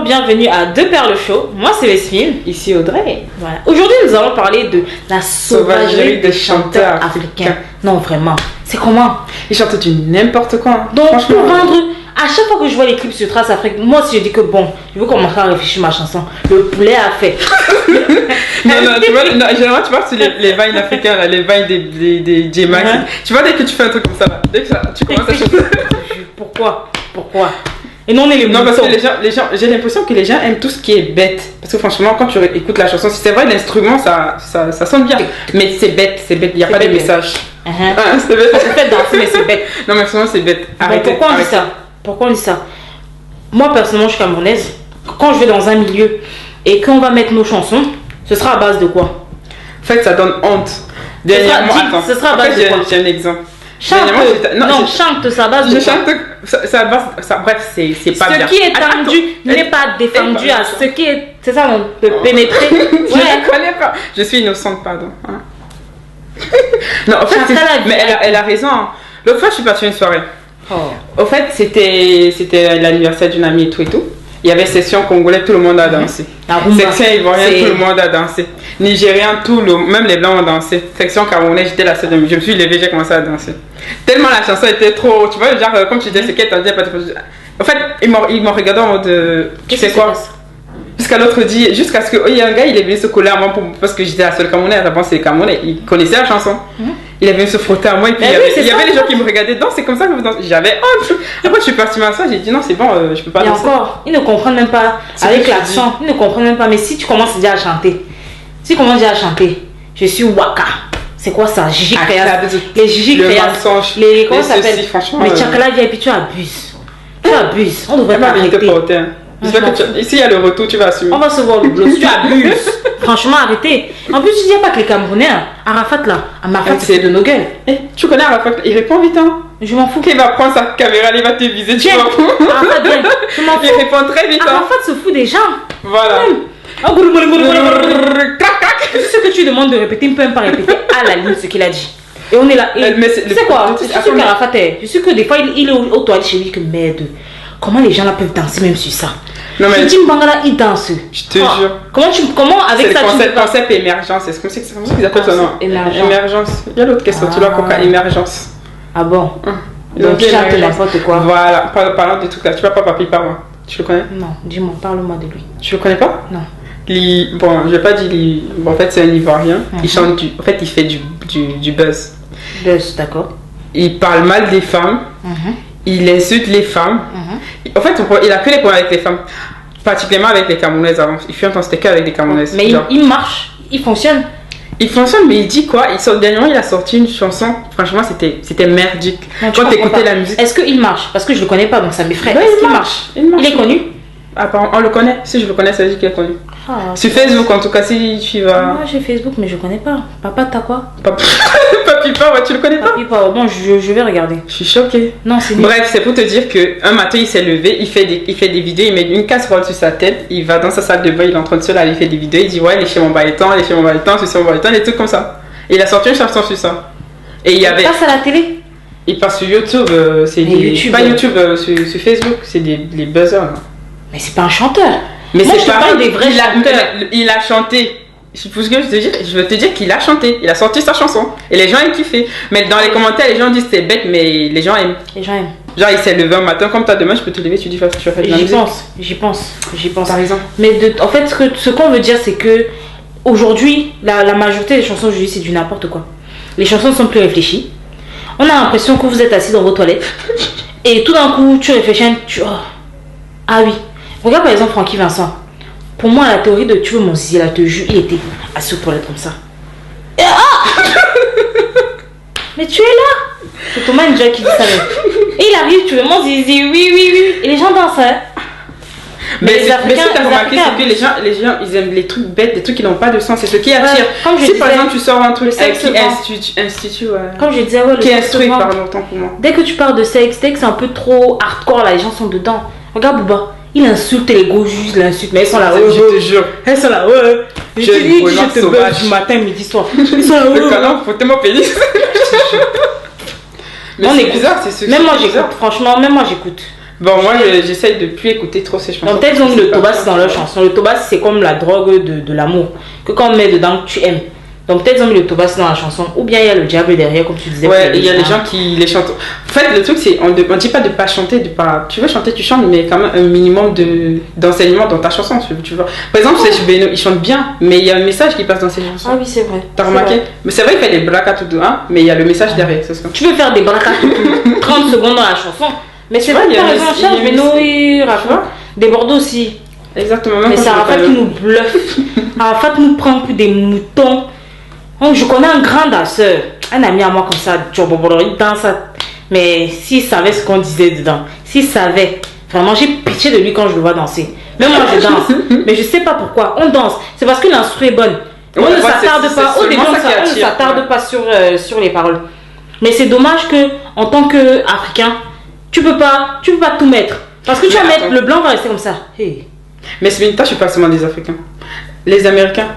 bienvenue à Deux Perles Show. Moi c'est Vesmine. Ici Audrey. Voilà. Aujourd'hui nous allons parler de la sauvagerie des chanteurs africains. Non vraiment, c'est comment? Ils chantent du n'importe quoi. Donc pour vendre, à chaque fois que je vois les clips sur Trace Afrique, moi si je dis que bon, je veux commencer à réfléchir ma chanson, le poulet a fait. non, tu vois, généralement tu vois sur les vines africains, là, les vines des J-Max. Tu vois dès que tu fais un truc comme ça, là, dès que tu commences à chanter. Pourquoi? Et non, on est les Non, parce que les gens, j'ai l'impression que les gens aiment tout ce qui est bête. Parce que franchement, quand tu écoutes la chanson, si c'est vrai, l'instrument, ça sonne bien. Mais c'est bête, il n'y a pas de message. C'est bête. Ça se fait danser, mais c'est bête. Non, mais franchement, c'est bête. Arrêtez. Pourquoi on dit ça? Moi, personnellement, je suis camerounaise. Quand je vais dans un milieu et qu'on va mettre nos chansons, ce sera à base de quoi? En fait, ça donne honte. Dernièrement, ce sera à base de quoi? J'ai un exemple. Chante, chante, ça base de quoi? Bref, c'est pas bien. Ce qui est tendu n'est pas défendu à ce qui est... C'est ça, on peut pénétrer. Je ne connais pas. Je suis innocente, pardon. Non, en fait, mais elle a raison. L'autre fois, je suis partie à une soirée. Au fait, c'était l'anniversaire d'une amie et tout. Il y avait session congolais, tout le monde a dansé. Section ivoirienne, tout le monde a dansé. Nigérien, même les blancs ont dansé. Section camerounaise, j'étais la seule. Je me suis levée, j'ai commencé à danser. Tellement la chanson était trop. Tu vois, genre, comme tu disais, c'est qu'elle t'entendait pas. En fait, ils m'ont regardé en mode. Tu sais quoi? Jusqu'à l'autre dit, jusqu'à ce qu'il y a un gars, il est venu se coller à moi parce que j'étais la seule Camerounaise. Avant, c'est les Camerounais. Il connaissait la chanson. Il est venu se frotter à moi et puis il y avait les gens qui me regardaient. Non, c'est comme ça que vous dansez. J'avais honte. Après, je suis partie m'asseoir, j'ai dit non, c'est bon, je peux pas danser. Et encore, ils ne comprennent même pas avec l'accent. Ils ne comprennent même pas. Mais si tu commences déjà à chanter, je suis Waka. C'est quoi ça? Gigi Créas. Les Gigi Créas. Les comment ça s'appelle? Mais Tchakala vient et puis tu abuses. On devrait pas arrêter. Ici il y a le retour, tu vas assumer. On va se voir le bleu. Tu abuses. Franchement, arrêtez. En plus, tu dis pas que les Camerounais, Arafat là, Arafat c'est de nos gueules. Tu connais Arafat, il répond vite hein. Je m'en fous. Qu'il va prendre sa caméra, il va te viser, tu vois. Arafat bien. Je m'en fous. Il répond très vite. Arafat se fout des gens. Voilà. Ce que tu demandes de répéter, il ne peut même pas répéter à la ligne ce qu'il a dit. Et on est là. C'est quoi? Je suis sûr qu'Arafat est. Je suis que des fois il est au toilette chez lui que merde. Comment les gens là peuvent danser même sur ça? Non mais Jim Bangala il danse. Je te jure. Comment avec ça tu concept émergence, c'est comme ça qu'ils appellent ça non? Émergence. Il y a l'autre question, tu dois comprendre émergence. Ah bon? Donc tu chantes n'importe quoi. Voilà, parlant de trucs là, tu vas pas papier par moi. Tu le connais? Non, dis-moi, parle-moi de lui. Tu le connais pas? Non. Bon, je vais pas dire bon, en fait c'est un Ivoirien. Il chante en fait il fait du buzz. Buzz, d'accord. Il parle mal des femmes. Il insulte les femmes. En fait, il a que les problèmes avec les femmes. Particulièrement avec les Camerounaises avant. Il fait un temps, c'était qu'avec les Camerounaises. Mais il marche, il fonctionne. Il fonctionne, mais il dit quoi? Dernièrement, il a sorti une chanson. Franchement, c'était merdique. Quand tu écoutais la musique. Est-ce qu'il marche? Parce que je le connais pas, donc ça m'effraie. Ouais, Est-ce qu'il marche? Il est connu? Apparemment, on le connaît. Si je le connais, ça veut dire qu'il est connu. Sur Facebook, en tout cas, si tu vas. Moi, j'ai Facebook, mais je connais pas. Papa, t'as quoi? Papi Power, tu le connais pas? Papi Power, bon, je vais regarder. Je suis choquée. Non, c'est bref, c'est pour te dire qu'un matin, il s'est levé, il fait des vidéos, il met une casserole sur sa tête, il va dans sa salle de bain, il est en train de se laver, il fait des vidéos, il dit ouais, il est chez mon bailleton, des trucs comme ça. Et il a sorti une chanson sur ça. Et il y avait. Il passe à la télé? Il passe sur YouTube, pas YouTube, sur Facebook, c'est des buzzers. Mais c'est pas un chanteur. Mais moi, c'est pas des vrais chanteurs. Il a chanté. Je veux te dire qu'il a chanté. Il a sorti sa chanson. Et les gens ont kiffé. Mais dans les commentaires, les gens disent c'est bête, mais les gens aiment. Genre, il s'est levé un matin, comme toi demain, je peux te lever, tu dis tu vas faire de la musique. J'y pense. T'as raison. Mais en fait, ce qu'on veut dire, c'est que aujourd'hui, la majorité des chansons aujourd'hui, c'est du n'importe quoi. Les chansons ne sont plus réfléchies. On a l'impression que vous êtes assis dans vos toilettes. Et tout d'un coup, tu réfléchis, ah oui. Regarde par exemple Francky Vincent. Pour moi, la théorie de tu veux mon zizi, là, te jure, il était assis aux toilettes comme ça. Et mais tu es là. C'est Thomas Ninja qui dit ça. Et il arrive, tu veux mon zizi, oui. Et les gens dansent, hein. Mais ce que tu as remarqué, c'est que les gens, ils aiment les trucs bêtes, des trucs qui n'ont pas de sens. C'est ce qui attire. Si par exemple, tu sors un truc avec qui institue, comme je disais, qui instruit, pardon, autant pour moi. Dès que tu parles de sexe, dès que c'est un peu trop hardcore, là, les gens sont dedans. Regarde Bouba. Il insulte les go juges, l'insulte, mais elles sont là, je te jure. Elles sont là, ouais. Je te dis que je te buzz du matin, midi, soir. Ils sont là, ouais. Le câlin, faut tellement pénis. Mais c'est bizarre, c'est ce Même moi, j'écoute, franchement, même moi, j'écoute. Bon, moi, j'essaye de plus écouter trop ces chansons. Donc, peut-être donc le Tobas dans leur chanson. Le Tobas, c'est comme la drogue de l'amour. Que quand on met dedans, tu aimes. Donc, peut-être ils ont mis le Tobas dans la chanson. Ou bien il y a le diable derrière, comme tu disais. Ouais, il y a des gens qui les chantent. En fait, le truc, c'est on ne dit pas de pas chanter. Tu veux chanter, tu chantes, mais quand même un minimum d'enseignement dans ta chanson. Tu vois. Par exemple, c'est Beno, il chante bien, mais il y a un message qui passe dans ses chansons. Ah oui, c'est vrai. T'as remarqué? Mais c'est vrai qu'il fait des brakas tout doux, hein, mais il y a le message derrière. Tu veux faire des brakas tout 30 secondes dans la chanson. Mais c'est vrai, il y a raison, cherche Beno et Rafa. Des Bordeaux aussi. Exactement. Mais c'est Arafat qui nous bluffe. Arafat nous prend pour des moutons. Oh, je connais un grand danseur, un ami à moi comme ça, il danse. Mais s'il savait ce qu'on disait dedans, s'il savait, vraiment j'ai pitié de lui quand je le vois danser. Même moi je danse, mais je sais pas pourquoi. On danse, c'est parce que l'instru est bonne. On ne s'attarde pas, au début on ne s'attarde pas sur les paroles. Mais c'est dommage que en tant qu'Africain, tu peux pas tout mettre. Parce que tu vas mettre, le blanc va rester comme ça. Hey. Mais Sminta, je suis pas seulement des Africains. Les Américains.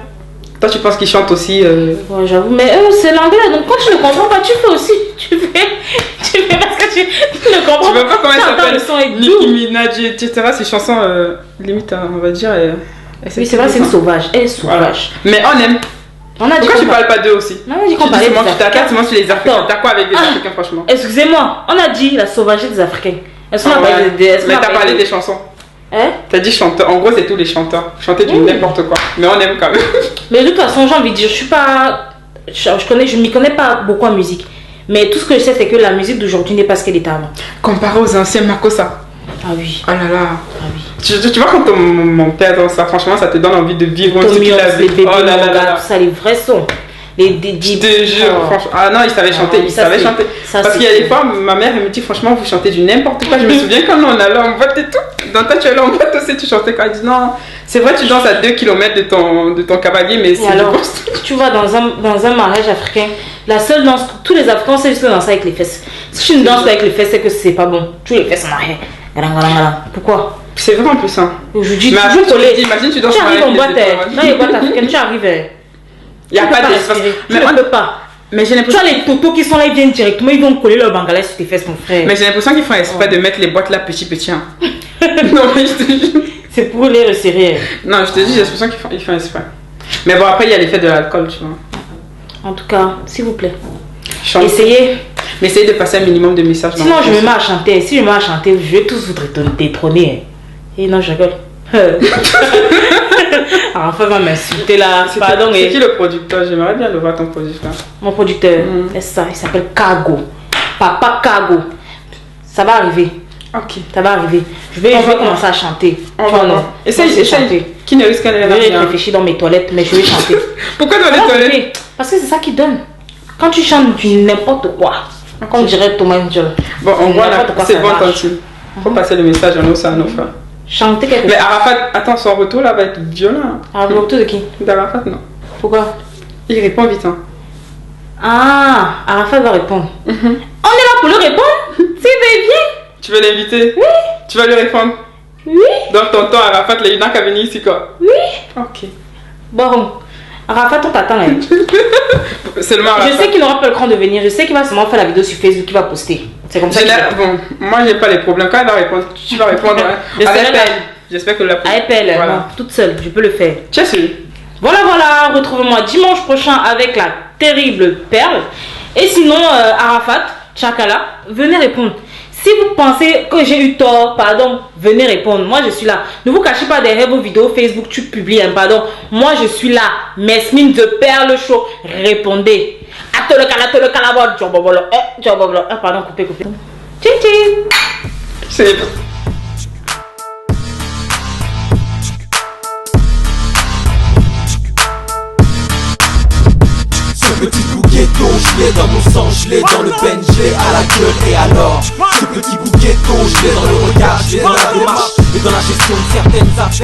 Toi, tu penses qu'ils chantent aussi Ouais, j'avoue, mais c'est l'anglais, donc quand tu ne comprends pas, tu fais aussi. Tu fais parce que tu ne comprends pas. Tu vois pas comment elle s'appelle Nicki Minaj, etc. Ces chansons, limite, on va dire. Oui, c'est vrai, c'est une sauvage. Elle est sauvage. Voilà. Mais on aime. Pourquoi tu parles pas d'eux aussi? Non, j'ai compris. Tu t'attaques sur les Africains. T'as quoi avec les Africains, franchement? Excusez-moi, on a dit la sauvagerie des Africains. Mais t'as parlé des chansons. Hein? T'as dit chanteur, en gros c'est tous les chanteurs, chanter du n'importe quoi, mais on aime quand même. Mais de toute façon j'ai envie de dire, je m'y connais pas beaucoup en musique, mais tout ce que je sais c'est que la musique d'aujourd'hui n'est pas ce qu'elle était avant. Comparé aux anciens Makossa. Ah oui. Oh là là. Ah oui. Tu vois quand mon père danse ça, franchement ça te donne envie de vivre ce qu'il a vu. Oh là là là. Tout ça, les vrais sons. Je te jure, franchement. Ah non, il savait chanter, il savait chanter. Parce qu'il y a des fois, ma mère elle me dit franchement, vous chantez du n'importe quoi. Je me souviens quand on allait en boîte et tout. Dans ta tu allais en boîte aussi, tu chantais quand elle dit non. C'est vrai, tu danses à 2 km de ton cavalier, mais c'est alors, tu vois, dans un mariage africain, la seule danse, tous les Africains, c'est juste danser avec les fesses. Si tu ne danses pas avec les fesses, c'est que c'est pas bon. Tous les fesses en arrière. Pourquoi? C'est vrai en plus, hein. Je dis toujours collé. Imagine, tu danses en mariage. Tu arrives en boîte, dans les boîtes africaines, tu arrives. Il n'y a pas d'espace. Mais on ne peut pas. Mais j'ai l'impression. Tu vois les totos qui sont là, ils viennent directement, ils vont coller leur bangalais sur tes fesses, mon frère. Mais j'ai l'impression qu'ils font exprès de mettre les boîtes là petit. Hein. Non, mais je te jure. C'est pour les resserrer. Non, je te dis, j'ai l'impression qu'ils font exprès. Mais bon, après, il y a l'effet de l'alcool, tu vois. En tout cas, s'il vous plaît, essayez. Mais essayez de passer un minimum de messages. Sinon, je me mets à chanter. Si je me mets à chanter, je vais tous vous détrôner. Et non, je rigole. Enfin, va m'insulter là. Pardon. C'est qui le producteur? J'aimerais bien le voir, ton producteur. Mon producteur, c'est ça, il s'appelle Kago. Papa Kago. Ça va arriver. Ok. Ça va arriver. Je vais commencer à chanter. Essaye. Qui ne risque rien. Je vais réfléchir dans mes toilettes, mais je vais chanter. Pourquoi dans les toilettes? Parce que c'est ça qui donne. Quand tu chantes du n'importe quoi, comme dirait Thomas Ndiol. Bon, on voit là, c'est bon, continue. Faut passer le message à nos frères. Chanter quelque chose. Mais Arafat, attends, son retour là va être violent. Le retour de qui? D'Arafat, non. Pourquoi? Il répond vite, hein. Ah, Arafat va répondre. On est là pour le répondre. S'il veut bien. Tu veux l'inviter? Oui. Tu vas lui répondre? Oui. Donc tonton Arafat, il n'a qu'à venir ici quoi? Oui. Ok. Bon, Arafat, on t'attend là. Seulement Arafat. Je sais qu'il n'aura pas le cran de venir. Je sais qu'il va seulement faire la vidéo sur Facebook qu'il va poster. C'est comme ça. Bon, moi j'ai pas les problèmes. Quand elle va répondre, tu vas répondre. Avec elle. J'espère que la avec elle, voilà. Non, toute seule, je peux le faire. Tiens, voilà, retrouvez-moi dimanche prochain avec la terrible Perle. Et sinon, Arafat, Tchakala, venez répondre. Si vous pensez que j'ai eu tort, pardon, venez répondre. Moi, je suis là. Ne vous cachez pas derrière vos vidéos Facebook, tu publies un pardon. Moi, je suis là. Mesmine de Perle Show. Répondez. Pardon, coupez. Tching tching. C'est petit bouquet d'eau, je l'ai dans mon sang, je l'ai dans le pen, je l'ai à la gueule et alors ce petit bouquet d'eau, je l'ai dans le regard, je l'ai dans la démarche et dans la gestion de certaines affaires.